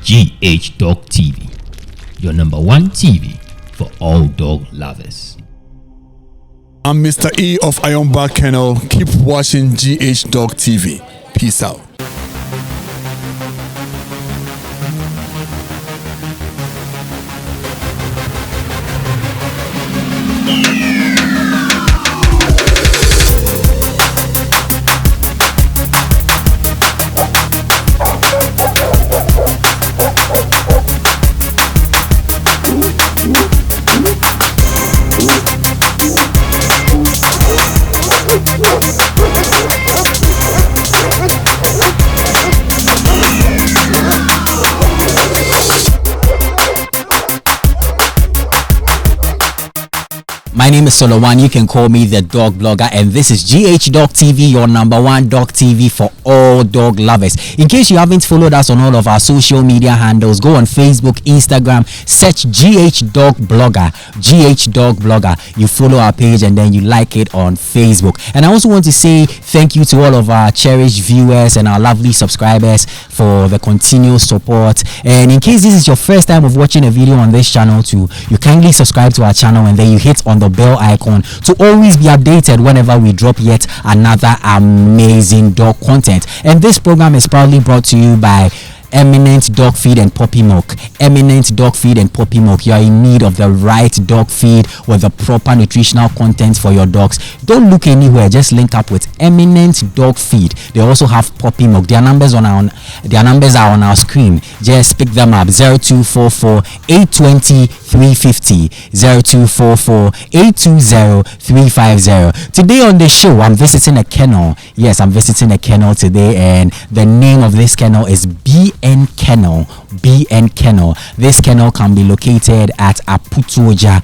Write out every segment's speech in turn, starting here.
GH Dog TV, your number one TV for all dog lovers. I'm Mr. E of Ironbar Kennel. Keep watching GH Dog TV. Peace out. My name is Solomon. You can call me the dog blogger, and this is GH Dog TV, your number one dog TV for all dog lovers. In case you haven't followed us on all of our social media handles, go on Facebook, Instagram, search GH Dog Blogger, GH Dog Blogger. You follow our page and then you like it on Facebook. And I also want to say thank you to all of our cherished viewers and our lovely subscribers for the continuous support. And in case this is your first time of watching a video on this channel too, you kindly subscribe to our channel and then you hit on the bell icon to always be updated whenever we drop yet another amazing dog content. And this program is proudly brought to you by Eminent Dog Feed and Puppy Milk. Eminent Dog Feed and Puppy Milk. You are in need of the right dog feed with the proper nutritional content for your dogs. Don't look anywhere. Just link up with Eminent Dog Feed. They also have Puppy Milk. Their numbers are on our screen. Just pick them up. 0244 820 350, 0244 820 350. Today on the show, I'm visiting a kennel. Yes, I'm visiting a kennel today, and the name of this kennel is BN Kennel. BN Kennel. This kennel can be located at Aputuoja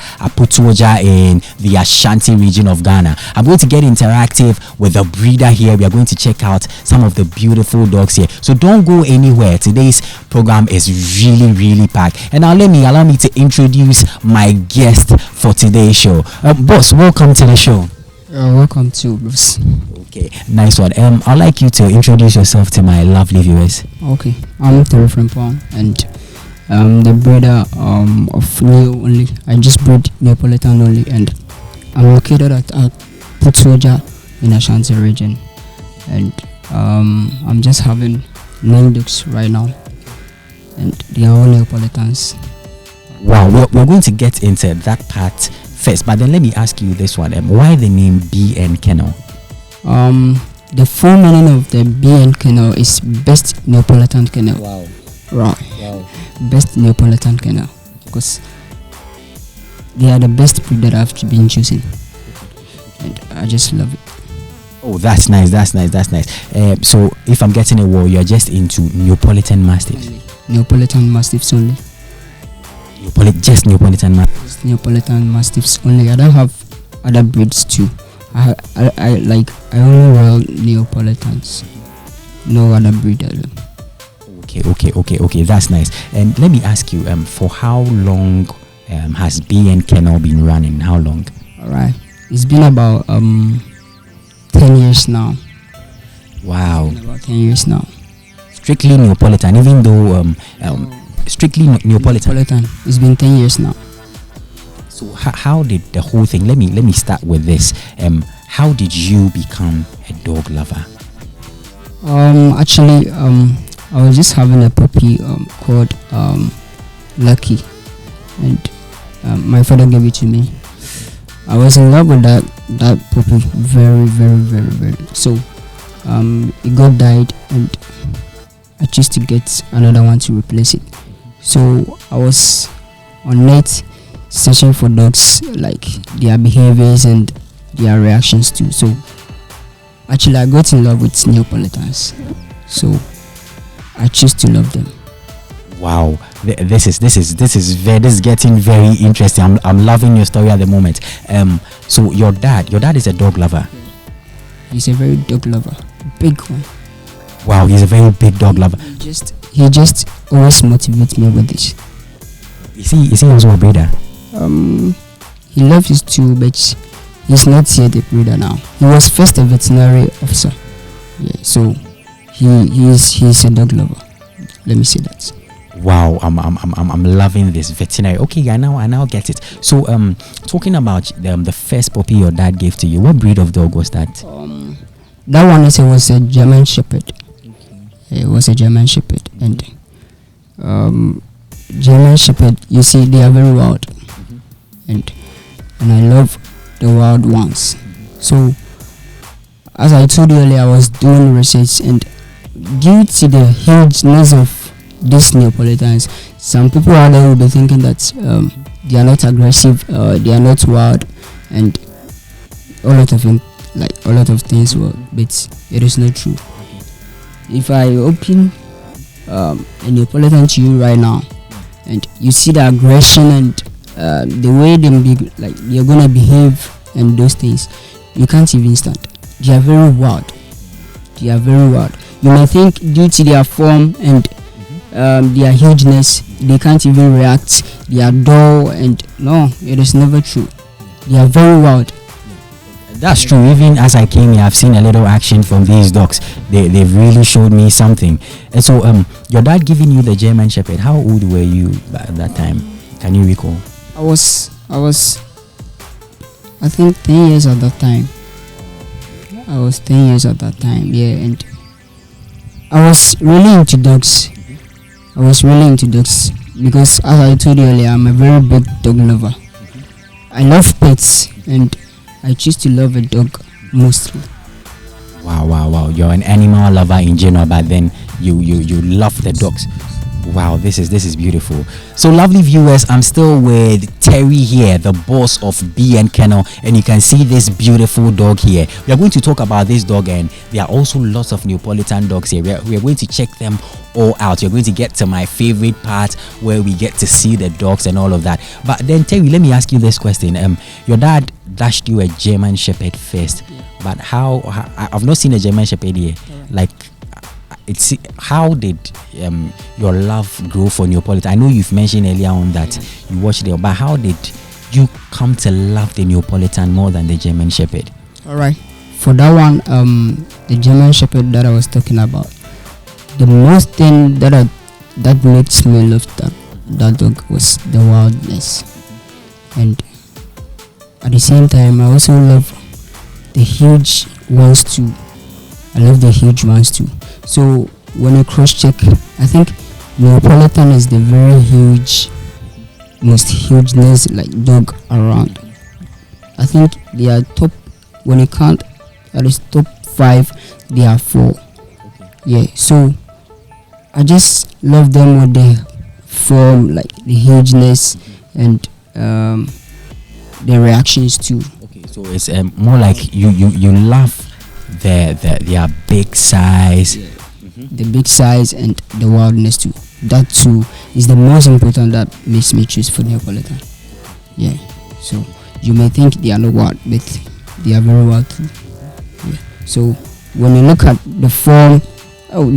in the Ashanti region of Ghana. I'm going to get interactive with the breeder here. We are going to check out some of the beautiful dogs here. So don't go anywhere. Today's program is really packed. And now allow me to introduce my guest for today's show. Boss, welcome to the show. Welcome to Bruce. Okay, nice one. I'd like you to introduce yourself to my lovely viewers. Okay, I'm Terry Frimpong, and the breeder of Neo only. I just breed Neapolitan only, and I'm located at Putuoja in Ashanti region, and I'm just having 9 dogs right now, and they are all Neapolitans. Wow, we're going to get into that part first, but then let me ask you this one. Why the name BN Kennel? The full meaning of the BN Kennel is Best Neapolitan Kennel. Wow. Right. Best Neapolitan Kennel, because they are the best breed that I've been choosing, and I just love it. Oh, that's nice. So if I'm getting a word, you're just into Neapolitan Mastiffs. Neapolitan Mastiffs only. Just Neapolitan Mastiffs. Neapolitan Mastiffs only. I don't have other breeds too. I only royal Neapolitans. No other breed. Okay. That's nice. And let me ask you, for how long has BN Kennel been running? How long? Alright, it's been about 10 years now. Wow. About 10 years now. Strictly Neapolitan, even though strictly Neapolitan. It's been 10 years now. So how did the whole thing? Let me start with this. How did you become a dog lover? Actually, I was just having a puppy called Lucky, and my father gave it to me. I was in love with that puppy very. So it got died, and I chose to get another one to replace it. So I was on net searching for dogs, like their behaviors and their reactions too. So actually I got in love with Neapolitans, so I choose to love them. Wow, this is getting very interesting. I'm loving your story at the moment. So your dad is a dog lover. He's a very dog lover, big one. Wow, he's a very big dog lover. He just always motivates me with this. Is he also a breeder? He loves his too, but he's not yet a breeder now. He was first a veterinary officer. Yeah, so he's a dog lover. Let me say that. Wow, I'm loving this veterinary. Okay, I now get it. So talking about the first puppy your dad gave to you, what breed of dog was that? That one was a German Shepherd. It was a German Shepherd, and German Shepherd, you see, they are very wild, and I love the wild ones. So as I told you earlier, I was doing research, and due to the hugeness of these Neapolitans, some people out there will be thinking that they are not aggressive, they are not wild, and a lot of things. Well, but it is not true. If I open a Neapolitan to you right now, and you see the aggression and the way they're gonna behave and those things, you can't even stand. They are very wild. You may think due to their form and their hugeness, they can't even react. They are dull, and no, it is never true. They are very wild. That's true. Even as I came here, I've seen a little action from these dogs. They've really showed me something. And so, your dad giving you the German Shepherd, how old were you at that time? Can you recall? I was, I think 10 years at that time. I was 10 years at that time, yeah, and I was really into dogs. Because, as I told you earlier, I'm a very big dog lover. I love pets, and I choose to love a dog mostly. Wow. You're an animal lover in general, but then you love the dogs. Wow, this is beautiful. So lovely viewers, I'm still with Terry here, the boss of BN Kennel, and you can see this beautiful dog here. We are going to talk about this dog, and there are also lots of Neapolitan dogs here. We are going to check them all out. You're going to get to my favorite part where we get to see the dogs and all of that. But then Terry, let me ask you this question. Your dad dashed you a German Shepherd first, but how I've not seen a German Shepherd here. Like, how did your love grow for Neapolitan? I know you've mentioned earlier on that you watched it, but how did you come to love the Neapolitan more than the German Shepherd? All right, for that one, the German Shepherd that I was talking about, the most thing that makes me love that dog was the wildness, and at the same time, I also love the huge ones too. So when I cross-check, I think Neapolitan is the very most hugeness dog around. I think they are top. When you count, at least top 5, they are 4. Yeah. So I just love them with the form, the hugeness, and the reactions too. Okay, so it's more like you love their big size. Yeah. The big size and the wildness too. That too is the most important that makes me choose for Neapolitan. Yeah. So you may think they are not wild, but they are very wild too. Yeah. So when you look at the form,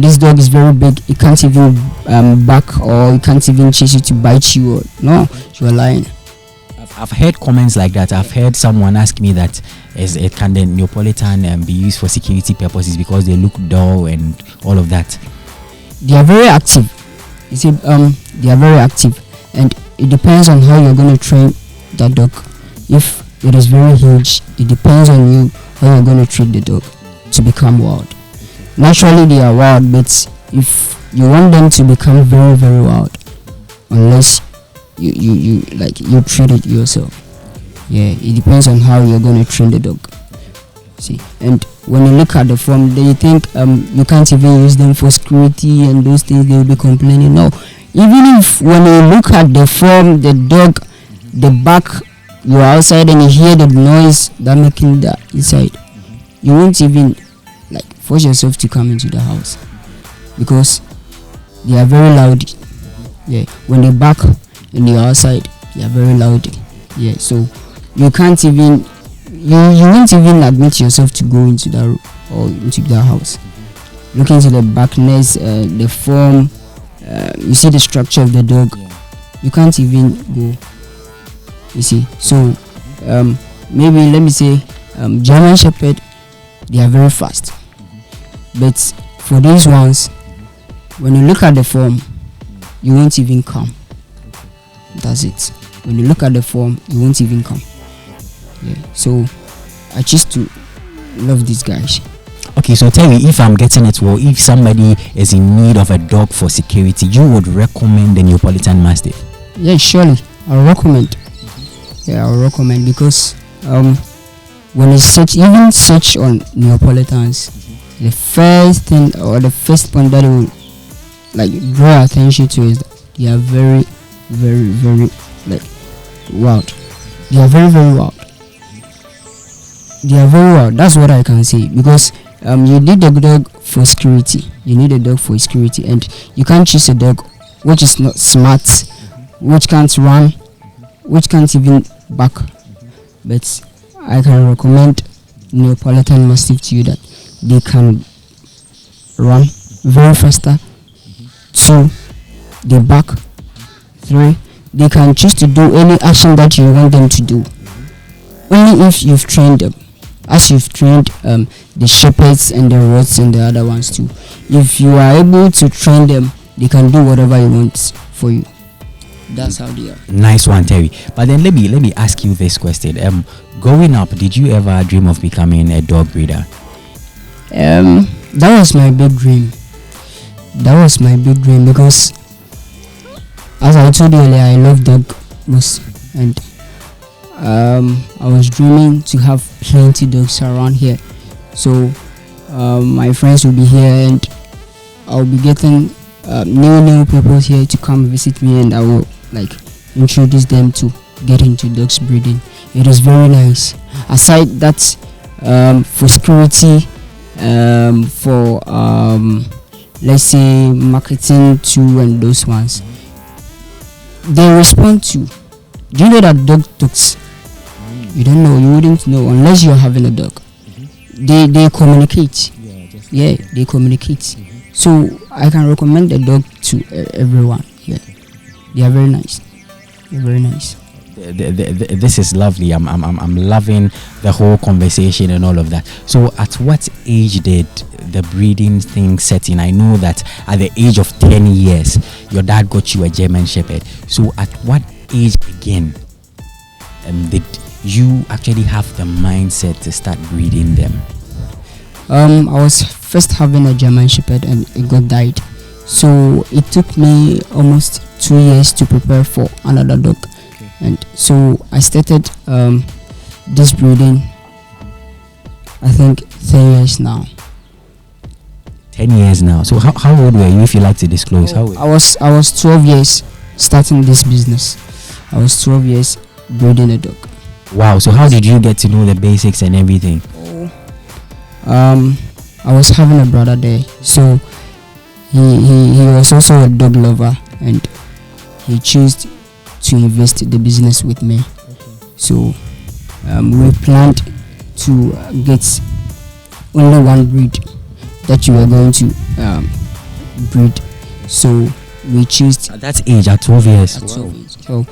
this dog is very big. It can't even back, or it can't even chase you to bite you. No, you are lying. I've heard comments like that. I've heard someone ask me that can the Neapolitan be used for security purposes because they look dull and all of that. They are very active. You see, they are very active, and it depends on how you're going to train that dog. If it is very huge, it depends on you how you're going to treat the dog to become wild. Naturally, they are wild, but if you want them to become very, very wild, unless you treat it yourself. Yeah, it depends on how you're going to train the dog. See, and when you look at the form, then you think you can't even use them for security and those things. They will be complaining. No, even if when you look at the form, the dog, the back, you are outside and you hear the noise that making that inside, you won't even force yourself to come into the house because they are very loud. Yeah, when they bark and you're outside, they are very loud. Yeah, so you can't even you won't even admit yourself to go into that room or into that house. Look into the backness, the form, you see the structure of the dog. You can't even go. You see, so maybe let me say German Shepherd, they are very fast, but for these ones, when you look at the form, you won't even come. That's it. When you look at the form, you won't even come. Yeah. So I choose to love these guys. Okay, so tell me, if I'm getting it well, if somebody is in need of a dog for security, you would recommend the Neapolitan Mastiff? Yeah, surely I'll recommend. Yeah, I'll recommend, because when you search on Neapolitans, the first thing or the first point that will like draw attention to is that they are very, very, very like wild. They are very, very wild. They are very wild. That's what I can say, because you need a dog for security. You need a dog for security, and you can't choose a dog which is not smart, which can't run, which can't even back. But I can recommend Neapolitan Mastiff to you, that they can run very faster. 2, they back. 3, they can choose to do any action that you want them to do, only if you've trained them, as you've trained the shepherds and the rods and the other ones too. If you are able to train them, they can do whatever you want for you. That's how they are. Nice one, Terry. But then let me ask you this question. Growing up, did you ever dream of becoming a dog breeder? That was my big dream. Because as I told you earlier, I love dog most, and I was dreaming to have plenty dogs around here. So my friends will be here, and I'll be getting new people here to come visit me, and I will like introduce them to get into dogs breeding. It is very nice. Aside that, for security, for let's say marketing too, and those ones, they respond to. Do you know that dog talks? You don't know. You wouldn't know unless you're having a dog. They communicate. Yeah, they communicate. So I can recommend the dog to everyone. Yeah, they are very nice. They're very nice. This is lovely. I'm loving the whole conversation and all of that. So at what age did the breeding thing set in? I know that at the age of 10 years your dad got you a German Shepherd. So at what age again did you actually have the mindset to start breeding them? I was first having a German Shepherd, and it got died. So it took me almost 2 years to prepare for another dog. And so I started this breeding, I think 10 years now. 10 years now. So how old were you, if you like to disclose? How old? I was 12 years starting this business. I was 12 years breeding a dog. Wow. So how did you get to know the basics and everything? I was having a brother there, so he was also a dog lover, and he chose to invest in the business with me. So we planned to get only one breed that you were going to breed. So we chose at that age, at 12 years. At 12 years. So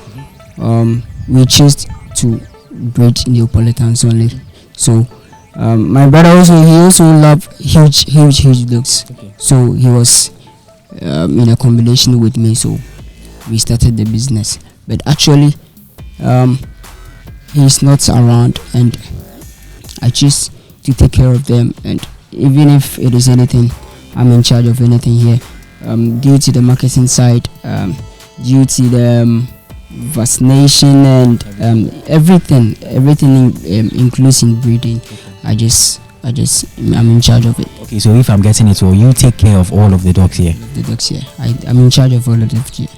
we chose to breed Neapolitans only. So my brother also loved huge dogs. Okay. So he was in a combination with me. So we started the business. But actually, he's not around, and I choose to take care of them. And even if it is anything, I'm in charge of anything here. Due to the marketing side, due to the vaccination and everything including breeding, I'm in charge of it. Okay, so if I'm getting it, so you take care of all of the dogs here? The dogs here. I'm in charge of all of the dogs here.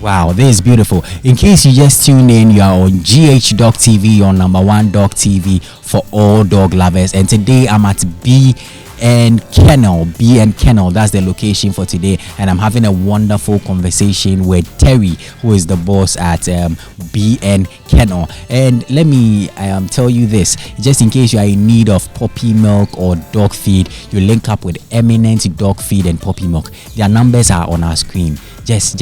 Wow, this is beautiful. In case you just tuned in, you are on GH Dog TV, your #1 dog TV for all dog lovers. And today I'm at BN Kennel. That's the location for today, and I'm having a wonderful conversation with Terry, who is the boss at BN Kennel. And let me tell you this, just in case you are in need of puppy milk or dog feed, you link up with Eminent Dog Feed and Puppy Milk. Their numbers are on our screen. Just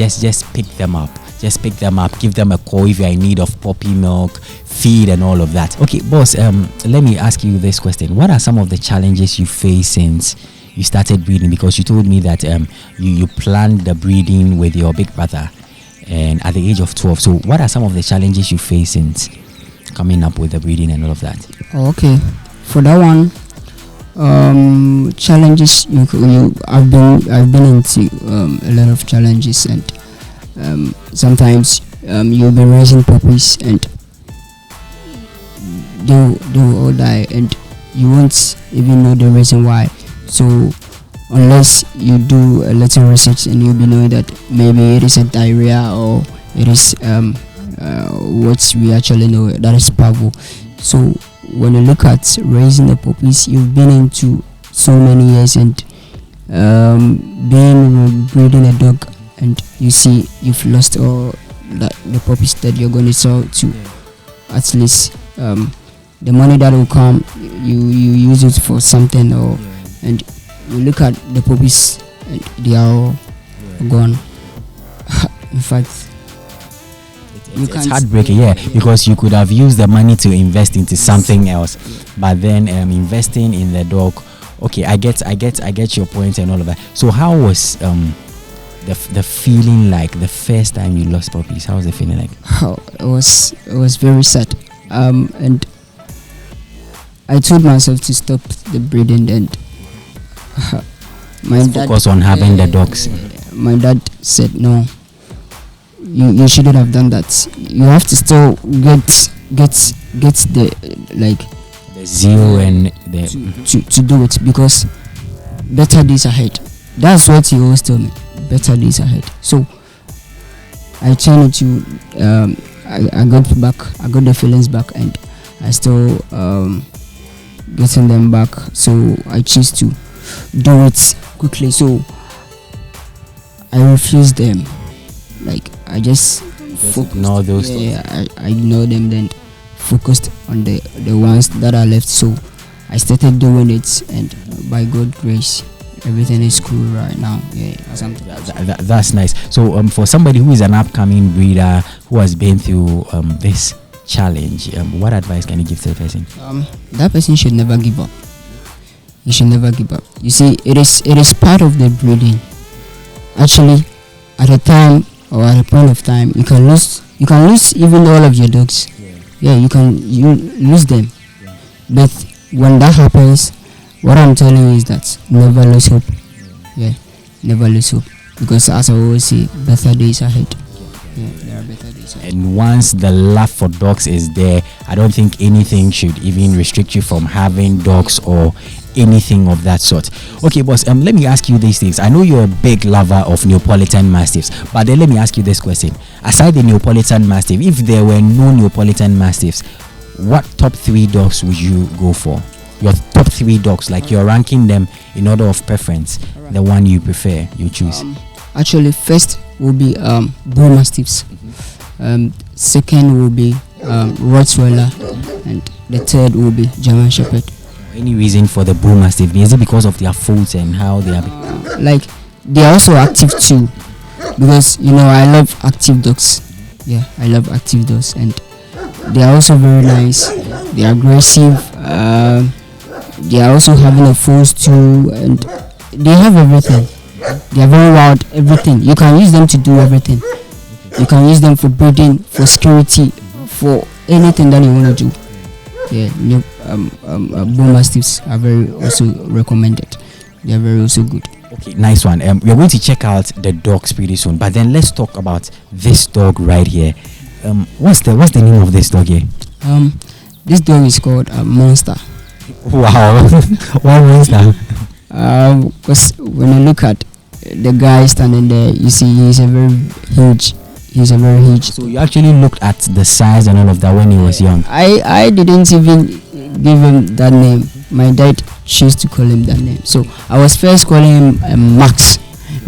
pick them up. Just pick them up. Give them a call if you are in need of puppy milk, feed, and all of that. Okay, boss. Let me ask you this question: what are some of the challenges you face since you started breeding? Because you told me that you planned the breeding with your big brother, and at the age of 12. So what are some of the challenges you face since coming up with the breeding and all of that? Okay, for that one, challenges I've been into a lot of challenges, and sometimes you'll be raising puppies and they will all die, and you won't even know the reason why. So unless you do a little research, and you'll be knowing that maybe it is a diarrhea, or it is what we actually know that is parvo. So when you look at raising the puppies, you've been into so many years, and breeding a dog, and you see you've lost all the puppies that you're going to sell to. At least the money that will come, you use it for something, or and you look at the puppies and they are all gone. In fact, it's heartbreaking, because you could have used the money to invest into something else, but then investing in the dog. Okay, I get your point and all of that. So how was the feeling like the first time you lost puppies? How was the feeling like? It was very sad, and I told myself to stop the breeding, and my dad focus on having the dogs. My dad said no. You shouldn't have done that. You have to still get the the zeal and the to do it, because better days ahead. That's what he always told me. Better days ahead. So I changed to I got the feelings back, and I still getting them back. So I choose to do it quickly. So I refused them. Like I just ignore those. I ignored them, then focused on the ones that are left. So I started doing it, and by God's grace, everything is cool right now. That's nice. So for somebody who is an upcoming breeder who has been through this challenge, what advice can you give to the person? That person should never give up. You should never give up. You see, it is part of the breeding. Actually, at a time or at a point of time, you can lose even all of your dogs. You lose them. But when that happens, what I'm telling you is that never lose hope. Never lose hope, because as I always say, better days ahead. There are better days ahead. And once the love for dogs is there, I don't think anything should even restrict you from having dogs or anything of that sort. Okay, boss, let me ask you these things. I know you're a big lover of Neapolitan Mastiffs, but then let me ask you this question. Aside the Neapolitan Mastiff, if there were no Neapolitan Mastiffs, what top 3 dogs would you go for? Your top 3 dogs, like you're ranking them in order of preference, the one you prefer, you choose. Actually, first will be Bull Mastiffs. Second will be Rottweiler, and the third will be German Shepherd. Any reason for the Bull Mastiff? Is it because of their folds and how they are? Like they are also active too, because I love active dogs. I love active dogs, and they are also very nice. They are aggressive. They are also having a folds too, and they have everything. They are very wild. Everything you can use them to do everything. You can use them for breeding, for security, for anything that you want to do. Bull Mastiffs are very also recommended. They are very also good. Okay, nice one. We're going to check out the dogs pretty soon, but then let's talk about this dog right here. What's the name of this dog here? This dog is called Monster. Wow. Why Monster? Because when you look at the guy standing there, you see he's a very huge. So you actually looked at the size and all of that when he was young? I didn't even give him that name. My dad chose to call him that name. So I was first calling him Max,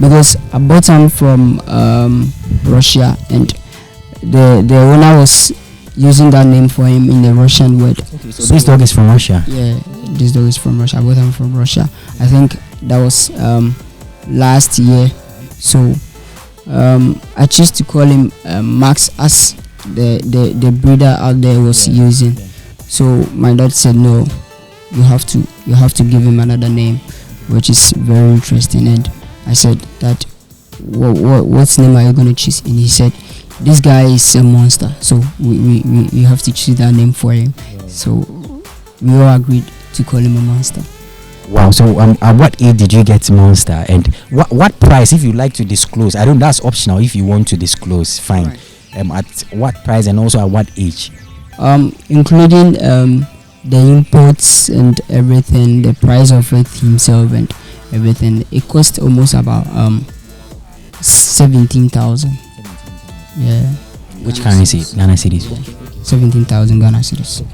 because I bought him from Russia, and the owner was using that name for him in the Russian word. Okay, so this dog is from Russia? Yeah, this dog is from Russia. I bought him from Russia. I think that was last year. So I choose to call him Max, as the breeder out there was using. So my dad said no, you have to give him another name. which is very interesting. And I said that, what's name are you going to choose? And he said, this guy is a monster, so we have to choose that name for him. So we all agreed to call him a monster. Wow. So at what age did you get Monster, and what price, if you like to disclose? I don't, that's optional. If you want to disclose, fine. Right. At what price, and also at what age? Including the imports and everything, the price of it himself and everything, it cost almost about 17,000. Yeah. Which currency? Ghana cedis. 17,000 Ghana cedis.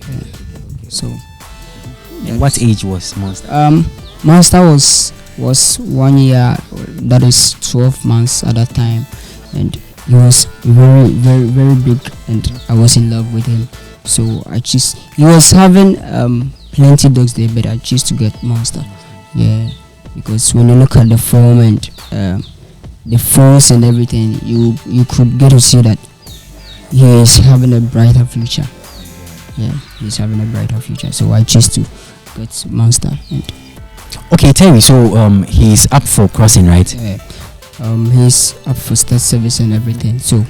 Yeah. So. And what age was Monster? Monster was 1 year, that is 12 months at that time, and he was very, very, very big, and I was in love with him. So he was having plenty dogs there, but I chose to get Monster. Yeah, because when you look at the form and the force and everything, you could get to see that he is having a brighter future. Yeah, he's having a brighter future. So I chose to get Monster. And okay, Terry. So he's up for crossing, right? Yeah. He's up for state service and everything. So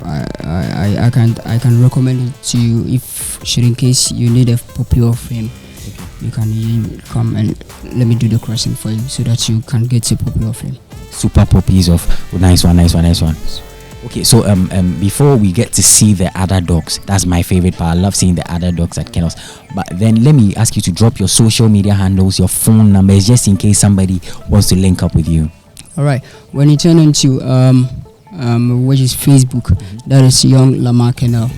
I can recommend it to you, if should in case you need a puppy of him. You can come and let me do the crossing for him, so that you can get a puppy of him. Super puppies of nice one. Okay, so before we get to see the other dogs, that's my favorite part. I love seeing the other dogs at Kennels. But then let me ask you to drop your social media handles, your phone numbers, just in case somebody wants to link up with you. All right. When you turn into which is Facebook, that is Young Lamar Kennel,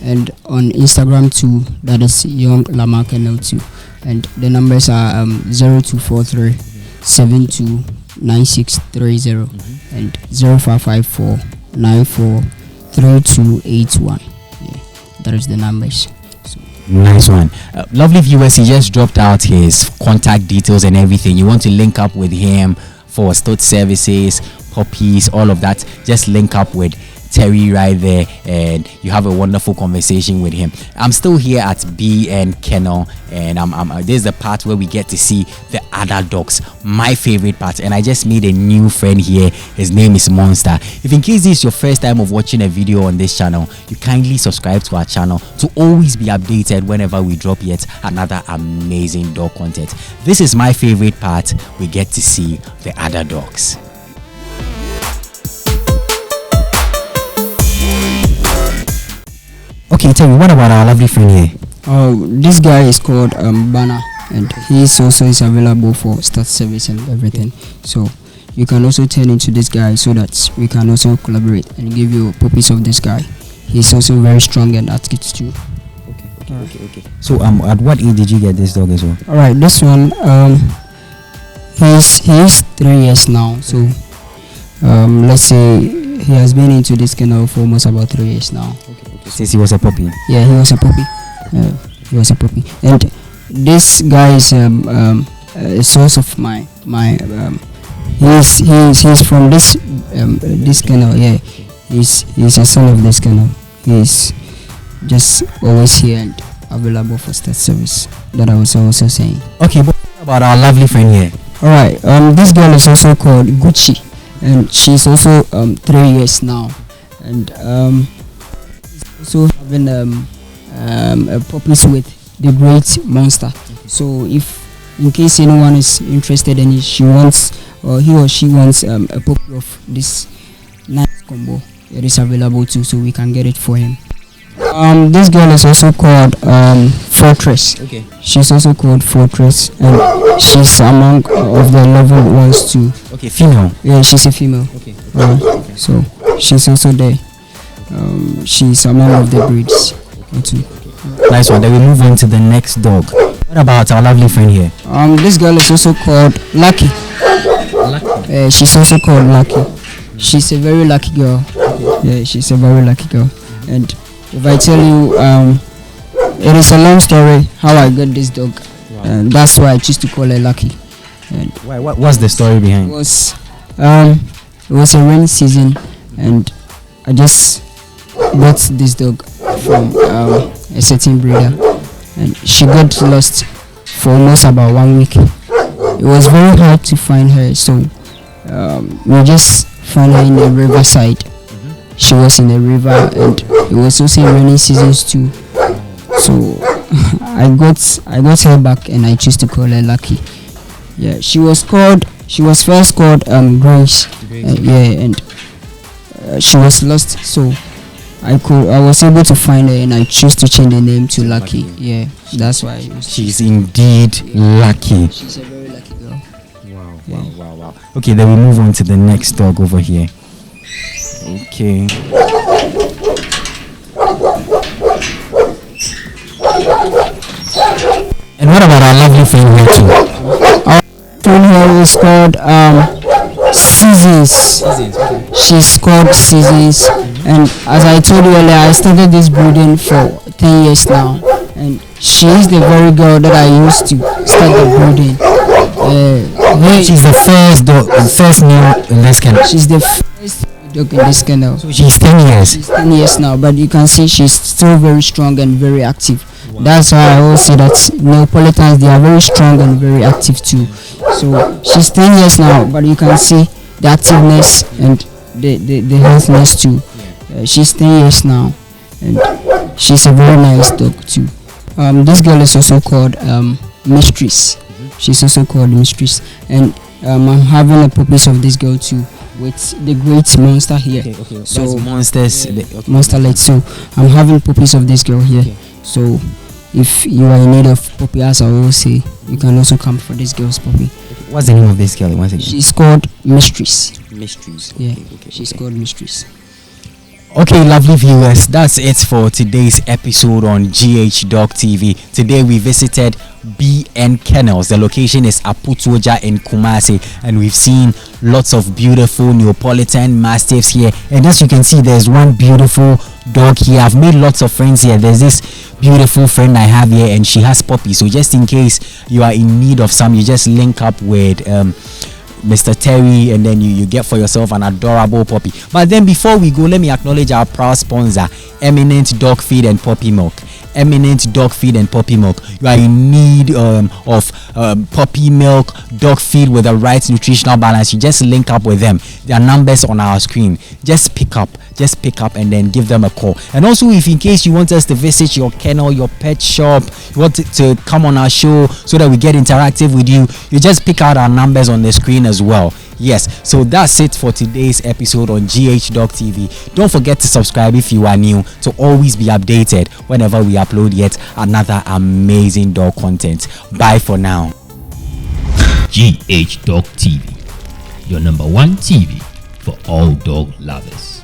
and on Instagram too, that is Young Lamar Kennel too. And the numbers are 0243 729630 and 0554 943281. Yeah, that is the numbers. So. Nice one. Lovely viewers, he just dropped out his contact details and everything. You want to link up with him for stud services, puppies, all of that, just link up with Terry right there, and you have a wonderful conversation with him. I'm still here at BN Kennel, and this is the part where we get to see the other dogs, my favorite part. And I just made a new friend here. His name is Monster. If in case this is your first time of watching a video on this channel, you kindly subscribe to our channel to always be updated whenever we drop yet another amazing dog content. This is my favorite part. We get to see the other dogs. Okay, tell me, what about our lovely friend here? This guy is called Bana, and he is available for start service and everything. So you can also turn into this guy, so that we can also collaborate and give you puppies of this guy. He's also very strong and athlete too. Okay. So at what age did you get this dog as well? All right, this one he's 3 years now. So let's say he has been into this kennel for almost about 3 years now. Since he was a puppy? Yeah, he was a puppy. He was a puppy. And this guy is a source of my he's from this kennel. Yeah, he's a son of this kennel. He's just always here and available for state service. That I was also saying. Okay, but what about our lovely friend here? All right. This girl is also called Gucci, and she's also 3 years now, and also having a puppies with the great Monster. So if in case anyone is interested and he or she wants a puppy of this nice combo, it is available too, so we can get it for him. This girl is also called Fortress. Okay. She's also called Fortress, and she's among of the level ones too. Okay, female. Yeah, she's a female. Okay. So she's also there. She's among of the breeds. Nice one. Then we move on to the next dog. What about our lovely friend here? This girl is also called Lucky. She's also called Lucky. She's a very lucky girl. Yeah, she's a very lucky girl. And if I tell you, it is a long story how I got this dog, and that's why I choose to call her Lucky. And why? What's the story behind? It was a rainy season, and I just got this dog from a certain breeder, and she got lost for almost about 1 week. it was very hard to find her, so we just found her in the riverside. She was in the river, and it was also rainy seasons too. So I got her back, and I chose to call her Lucky. Yeah, she was first called Grace. And she was lost, so I was able to find her, and I chose to change the name to Lucky. Yeah, that's why she's indeed lucky. She's a very lucky girl. Wow. Okay, then we move on to the next dog over here. Okay. And what about our lovely friend here too? Our friend here is called Seasons. She's called Seasons, and as I told you earlier, I started this breeding for 10 years now, and she is the very girl that I used to start the breeding. She's the first dog, first new in this kennel. She's the first dog in this kennel. So she's 10 years. She's 10 years now, but you can see she's still very strong and very active. Wow. That's why I always say that Neapolitans, they are very strong and very active too. So she's 10 years now, but you can see the activeness and the healthiness too. She's 10 years now, and she's a very nice dog too. This girl is also called Mistress. She's also called Mistress, and I'm having a puppies of this girl too, with the great monster here. Okay. So monsters, monster light. So I'm having puppies of this girl here. So if you are in need of puppy, as I always say, you can also come for this girl's puppy. What's the name of this girl once again? She's called Mistress. Mistress. Yeah. She's called Mistress. Okay, lovely viewers, that's it for today's episode on GH Dog TV. Today we visited BN Kennels. The location is Aputoja in Kumasi, and we've seen lots of beautiful Neapolitan Mastiffs here. And as you can see, there's one beautiful dog here. I've made lots of friends here. There's this beautiful friend I have here, and she has puppies. So just in case you are in need of some, you just link up with Mr. Terry, and then you get for yourself an adorable puppy. But then before we go, let me acknowledge our proud sponsor, Eminent Dog Feed and Puppy Milk. Eminent Dog Feed and Puppy Milk. You are in need of puppy milk, dog feed with the right nutritional balance. You just link up with them. Their numbers on our screen. Just pick up and then give them a call. And also, if in case you want us to visit your kennel, your pet shop, you want to come on our show so that we get interactive with you, you just pick out our numbers on the screen as well. Yes, so that's it for today's episode on GH Dog TV. Don't forget to subscribe if you are new to always be updated whenever we upload yet another amazing dog content. Bye for now. GH Dog TV, your #1 TV for all dog lovers.